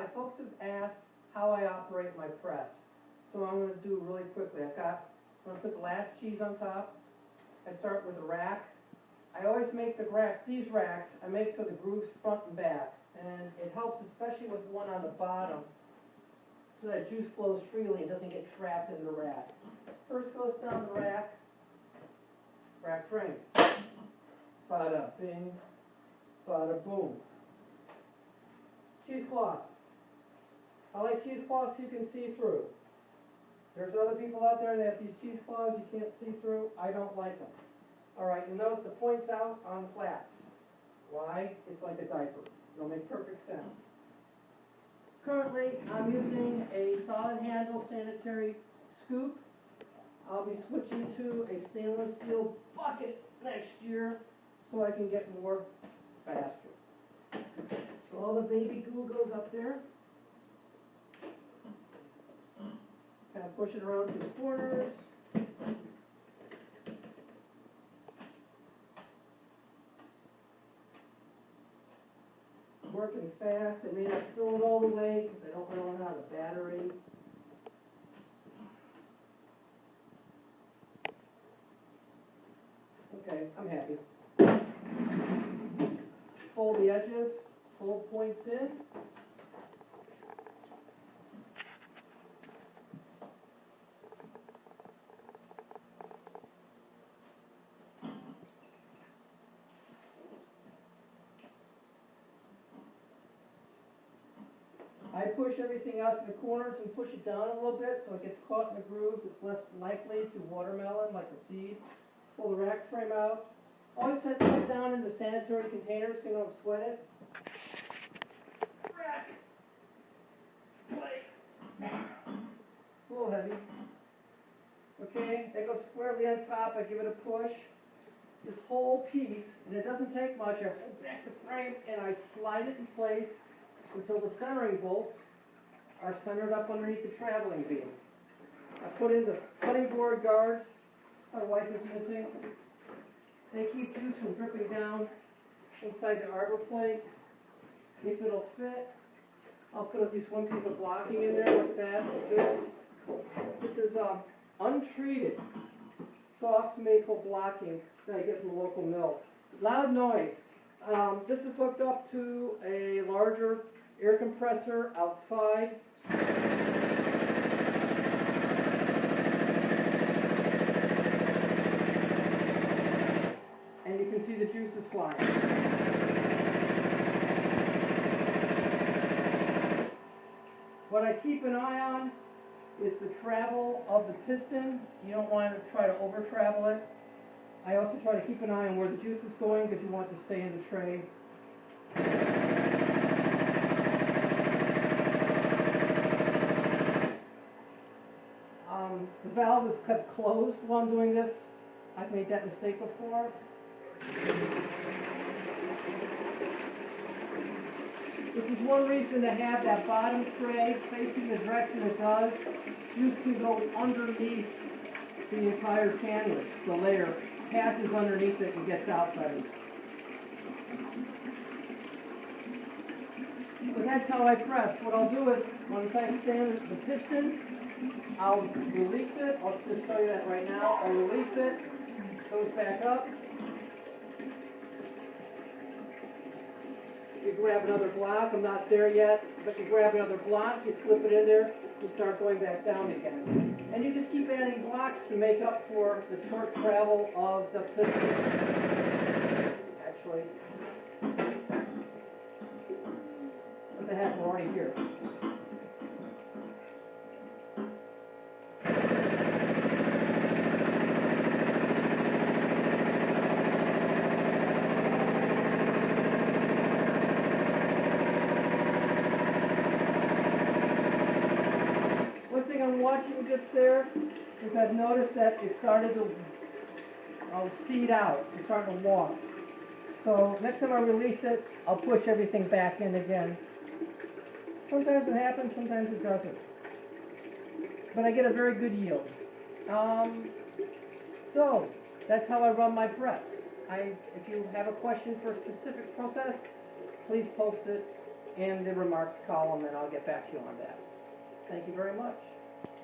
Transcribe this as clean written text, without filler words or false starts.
Hi, folks have asked how I operate my press. So I'm going to do really quickly. I'm going to put the last cheese on top. I start with a rack. I always make these racks, I make so the grooves front and back. And it helps especially with one on the bottom so that juice flows freely and doesn't get trapped in the rack. First goes down the rack, rack frame. Bada bing, bada boom. Cheesecloth. I like cheesecloths you can see through. There's other people out there that have these cheesecloths you can't see through. I don't like them. Alright, you notice the points out on the flats. Why? It's like a diaper. It'll make perfect sense. Currently, I'm using a solid handle sanitary scoop. I'll be switching to a stainless steel bucket next year so I can get more faster. So all the baby goo goes up there. Kind of push it around to the corners. Working fast. I may not fill it all the way because I don't want to run out of battery. Okay, I'm happy. Fold the edges, fold points in. I push everything out to the corners and push it down a little bit so it gets caught in the grooves. It's less likely to watermelon like a seed. Pull the rack frame out. Always set stuff down in the sanitary containers so you don't sweat it. Rack. Plate. It's a little heavy. Okay, that goes squarely on top. I give it a push. This whole piece, and it doesn't take much, I hold back the frame and I slide it in place until the centering bolts are centered up underneath the traveling beam. I put in the cutting board guards my wife is missing. They keep juice from dripping down inside the arbor plate. If it'll fit, I'll put at least one piece of blocking in there like that. It fits. This is untreated soft maple blocking that I get from a local mill. Loud noise. This is hooked up to a larger air compressor outside. And you can see the juices flying. What I keep an eye on is the travel of the piston. You don't want to try to over travel it. I also try to keep an eye on where the juice is going because you want it to stay in the tray. The valve is kept closed while I'm doing this. I've made that mistake before. This is one reason to have that bottom tray facing the direction it does. Juice can go underneath the entire sandwich. The layer passes underneath it and gets out better. But that's how I press. What I'll do is, once I stand the piston, I'll release it. I'll just show you that right now. I'll release it. Goes back up. You grab another block. I'm not there yet, but you grab another block, you slip it in there, you start going back down again. And you just keep adding blocks to make up for the short travel of the piston. Actually, what the heck, we're already here. I'm watching just there is I've noticed that it started to seed out. It's starting to walk. So next time I release it, I'll push everything back in again. Sometimes it happens, sometimes it doesn't. But I get a very good yield. So that's how I run my press. If you have a question for a specific process, please post it. and the remarks column, and I'll get back to you on that. Thank you very much.